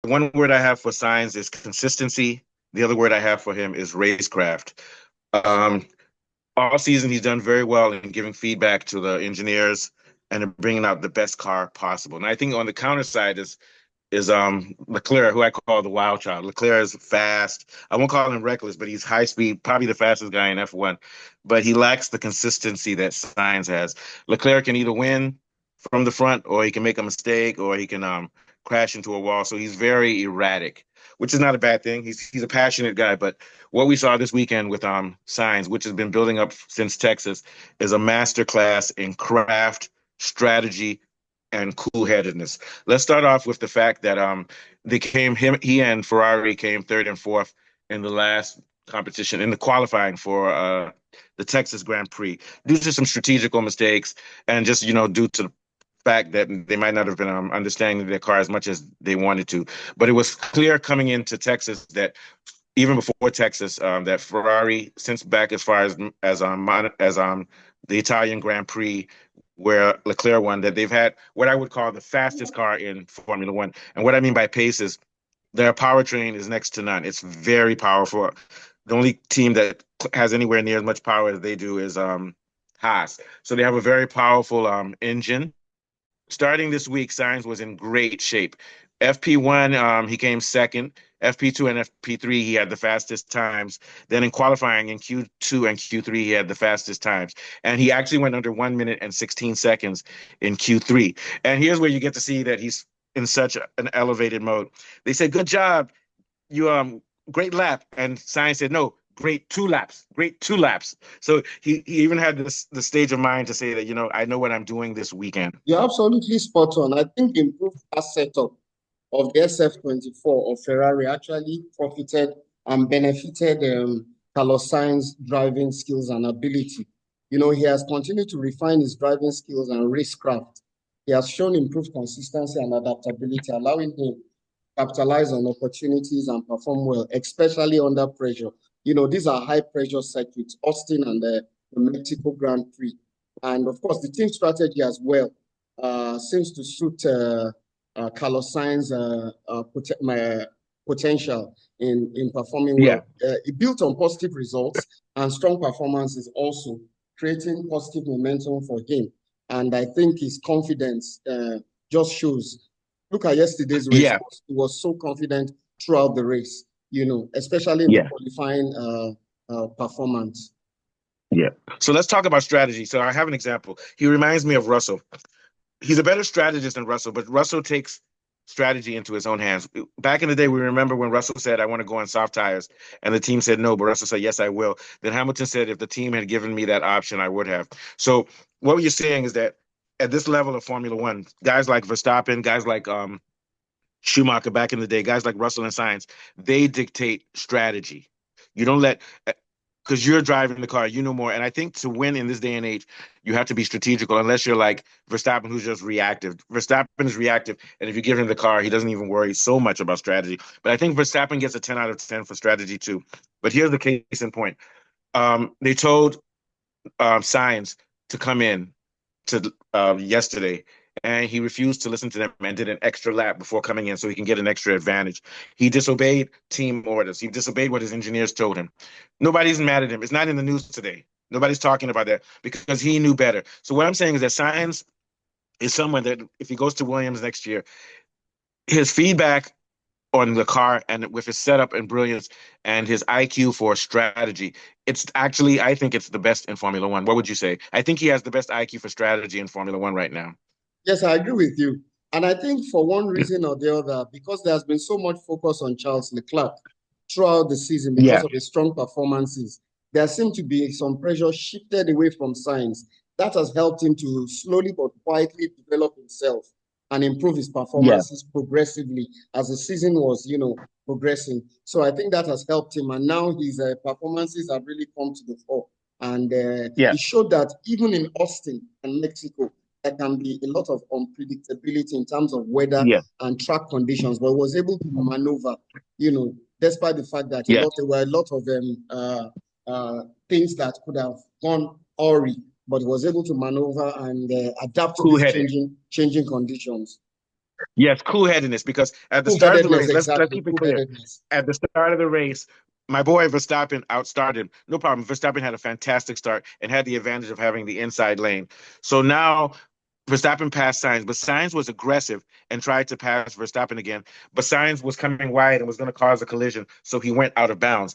one word I have for Sainz is consistency. The other word I have for him is racecraft. Um, all season he's done very well in giving feedback to the engineers and in bringing out the best car possible. And I think on the counter side is Leclerc, who I call the wild child. Leclerc is fast. I won't call him reckless, but he's high speed, probably the fastest guy in F1. But he lacks the consistency that Sainz has. Leclerc can either win from the front, or he can make a mistake, or he can crash into a wall. So he's very erratic, which is not a bad thing. He's a passionate guy. But what we saw this weekend with Sainz, which has been building up since Texas, is a master class in craft, strategy, and cool-headedness. Let's start off with the fact that he and Ferrari came third and fourth in the last competition in the qualifying for the Texas Grand Prix due to some strategical mistakes and just due to the fact that they might not have been understanding their car as much as they wanted to. But it was clear coming into Texas that even before Texas, that Ferrari, since back as far as the Italian Grand Prix, where Leclerc won, that they've had what I would call the fastest car in Formula One. And what I mean by pace is their powertrain is next to none. It's very powerful. The only team that has anywhere near as much power as they do is Haas. So they have a very powerful engine. Starting this week, Sainz was in great shape. FP1, he came second. FP2 and FP3, he had the fastest times. Then in qualifying in Q2 and Q3, he had the fastest times. And he actually went under 1 minute and 16 seconds in Q3. And here's where you get to see that he's in such an elevated mode. They said, good job. You great lap. And Sainz said, no, great 2 laps. Great 2 laps. So he even had the stage of mind to say that, I know what I'm doing this weekend. You're absolutely spot on. I think the improved car setup of the SF24 of Ferrari actually profited and benefited Carlos Sainz's driving skills and ability. He has continued to refine his driving skills and racecraft. He has shown improved consistency and adaptability, allowing him to capitalize on opportunities and perform well, especially under pressure. These are high-pressure circuits, Austin and the Mexico Grand Prix. And, of course, the team strategy as well seems to suit Carlos Sainz's potential in performing well. It built on positive results and strong performances also, creating positive momentum for him. And I think his confidence just shows. Look at yesterday's race. Yeah. He was so confident throughout the race, especially in the qualifying performance. Yeah. So let's talk about strategy. So I have an example. He reminds me of Russell. He's a better strategist than Russell, but Russell takes strategy into his own hands. Back in the day, we remember when Russell said, I want to go on soft tires, and the team said no, but Russell said, yes, I will. Then Hamilton said, if the team had given me that option, I would have. So what you're saying is that at this level of Formula One, guys like Verstappen, guys like Schumacher back in the day, guys like Russell and Sainz, they dictate strategy. You don't let, because you're driving the car, you know more. And I think to win in this day and age, you have to be strategical, unless you're like Verstappen, who's just reactive. Verstappen is reactive, and if you give him the car, he doesn't even worry so much about strategy. But I think Verstappen gets a 10 out of 10 for strategy too. But here's the case in point. They told Sainz to come in to yesterday, and he refused to listen to them and did an extra lap before coming in so he can get an extra advantage. He disobeyed team orders. He disobeyed what his engineers told him. Nobody's mad at him. It's not in the news today. Nobody's talking about that because he knew better. So what I'm saying is that Sainz is someone that if he goes to Williams next year, his feedback on the car and with his setup and brilliance and his IQ for strategy, it's actually, I think it's the best in Formula One. What would you say? I think he has the best IQ for strategy in Formula One right now. Yes, I agree with you. And I think for one reason or the other, because there's been so much focus on Charles Leclerc throughout the season because of his strong performances, there seemed to be some pressure shifted away from Sainz. That has helped him to slowly but quietly develop himself and improve his performances progressively as the season was, progressing. So I think that has helped him. And now his performances have really come to the fore. And it showed that even in Austin and Mexico, there can be a lot of unpredictability in terms of weather and track conditions, but was able to maneuver, despite the fact that there were a lot of things that could have gone awry, but was able to maneuver and adapt to these changing conditions. Yes, cool-headedness. Because at the start of the Cool-headedness, race, let's exactly. keep it clear. Cool-headedness. At the start of the race, my boy Verstappen outstarted. No problem. Verstappen had a fantastic start and had the advantage of having the inside lane. So now Verstappen passed Sainz, but Sainz was aggressive and tried to pass Verstappen again. But Sainz was coming wide and was going to cause a collision, so he went out of bounds.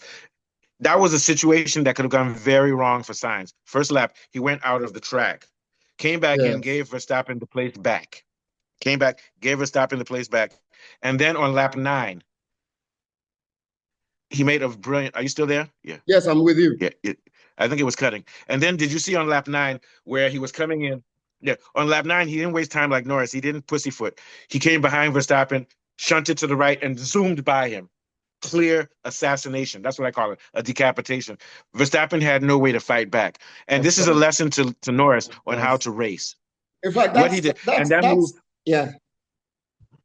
That was a situation that could have gone very wrong for Sainz. First lap, he went out of the track, came back in, Yes. gave Verstappen the place back. Came back, gave Verstappen the place back. And then on lap 9, he made a brilliant. Are you still there? Yeah. Yes, I'm with you. Yeah. I think it was cutting. And then did you see on lap 9 where he was coming in? Yeah. On lap 9, he didn't waste time like Norris. He didn't pussyfoot. He came behind Verstappen, shunted to the right, and zoomed by him. Clear assassination. That's what I call it, a decapitation. Verstappen had no way to fight back. And Of this is a course. lesson to Norris Of on how course. to race. In fact, What he did. And that move, yeah.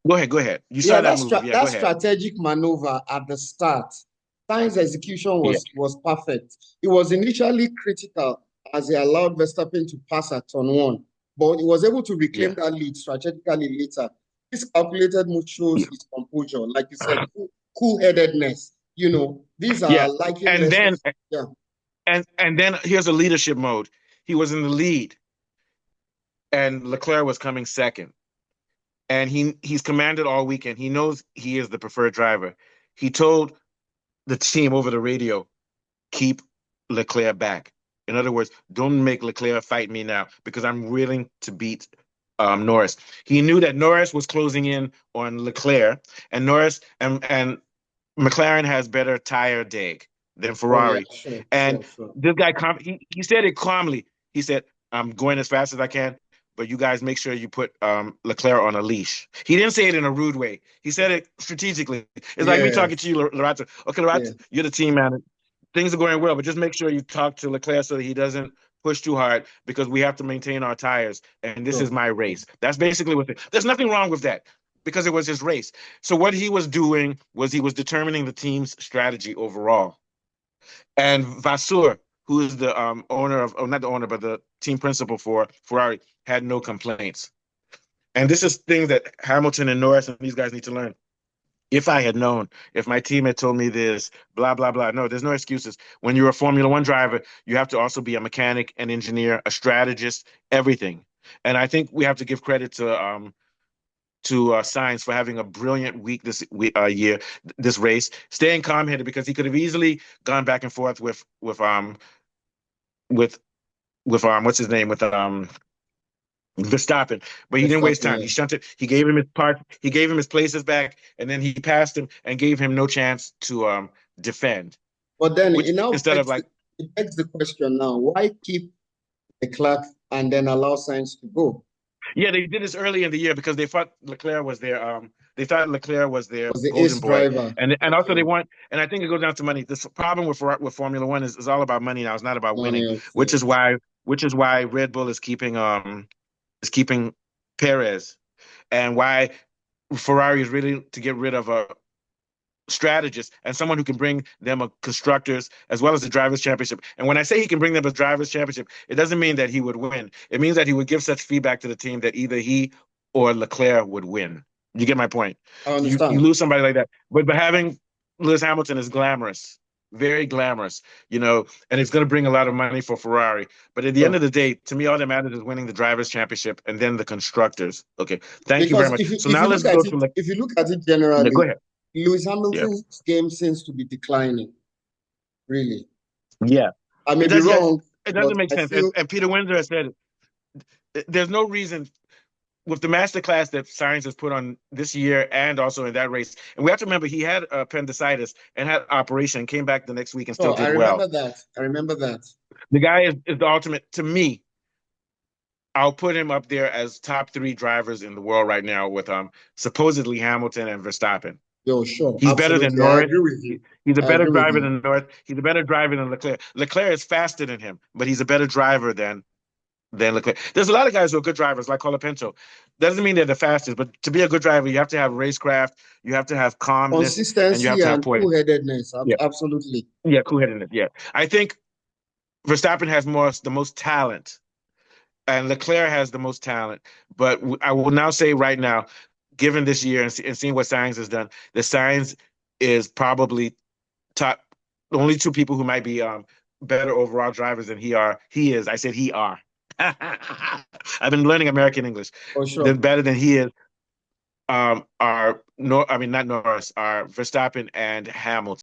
go ahead, go ahead. You Yeah, saw that move. Yeah, go that ahead. strategic maneuver at the start, Sainz execution Yeah. was perfect. It was initially critical as he allowed Verstappen to pass at turn 1, but he was able to reclaim Yeah. that lead strategically later. This calculated move shows Yeah. his composure, like you said, cool-headedness. These are Yeah. liking And then lessons. Yeah, and then here's a leadership mode. He was in the lead and Leclerc was coming second. And he's commanded all weekend. He knows he is the preferred driver. He told the team over the radio, keep Leclerc back. In other words, don't make Leclerc fight me now because I'm willing to beat Norris. He knew that Norris was closing in on Leclerc, and Norris and McLaren has better tire deg than oh yeah, Ferrari. sure, And sure, sure. this guy, he said it calmly. He said, I'm going as fast as I can, but you guys make sure you put Leclerc on a leash. He didn't say it in a rude way. He said it strategically. It's like me talking to Yes, you, Lorato. Okay, Lorato, yeah, you're the team man. Things are going well, but just make sure you talk to Leclerc so that he doesn't push too hard because we have to maintain our tires. And this is sure. my race. That's basically what there's nothing wrong with that because it was his race. So what he was doing was he was determining the team's strategy overall. And Vasseur, who is the owner of, not the owner, but the team principal for Ferrari, had no complaints. And this is things that Hamilton and Norris and these guys need to learn. If I had known, if my team had told me this, blah, blah, blah. No, there's no excuses. When you're a Formula One driver, you have to also be a mechanic, an engineer, a strategist, everything. And I think we have to give credit to Sainz for having a brilliant week this year, this race, staying calm-headed because he could have easily gone back and forth with what's his name with Verstappen, but he didn't waste Verstappen, time. He yeah. shunted. He gave him his parts. He gave him his places back, and then he passed him and gave him no chance to defend. But then Which it now instead of like, it begs the question now, why keep the clerk and then allow Sainz to go? yeah, they did this early in the year because they thought Leclerc was their Was the ace golden boy, driver. and also they Okay. want. And I think it goes down to money. This problem with Formula One is all about money now. It's not about winning, Money, of which is course. why Red Bull is keeping Perez, and why Ferrari is really to get rid of a strategist and someone who can bring them a constructors as well as the drivers championship. And when I say he can bring them a drivers championship, it doesn't mean that he would win. It means that he would give such feedback to the team that either he or Leclerc would win. You get my point? I You understand. lose somebody like that, but having Lewis Hamilton is glamorous, very glamorous, and it's going to bring a lot of money for Ferrari. But at the end So, of the day, to me, all that matters is winning the drivers' championship and then the constructors. Okay, thank you very because much. if you So if now you let's look at go to it, like, if you look at it yeah, go generally, ahead. Lewis Yeah, Hamilton's game seems to be declining, really. yeah. I may It be does. Yeah, wrong, it but doesn't make I sense. feel And Peter Windsor has said there's no reason with the master class that Sainz has put on this year and also in that race. And we have to remember he had appendicitis and had operation, came back the next week and still oh, I did remember well. that. I remember that. The guy is the ultimate to me. I'll put him up there as top 3 drivers in the world right now with supposedly Hamilton and Verstappen. Yo, sure, He's better than absolutely. I Norris. agree with you. He's a I better agree with driver you. than Norris. He's a better driver than Leclerc. Leclerc is faster than him, but he's a better driver than Leclerc. There's a lot of guys who are good drivers, like Colapinto. Doesn't mean they're the fastest, but to be a good driver, you have to have racecraft, you have to have calmness, and you have Consistency to have and poise. cool-headedness, Yeah, absolutely. yeah, cool-headedness. Yeah, I think Verstappen has the most talent, and Leclerc has the most talent. But I will now say right now, given this year and seeing what Sainz has done, the Sainz is probably top, the only two people who might be better overall drivers than he is. I said he are. I've been learning American English. For sure. Then better than he is are no, I mean not Norris, are Verstappen and Hamilton.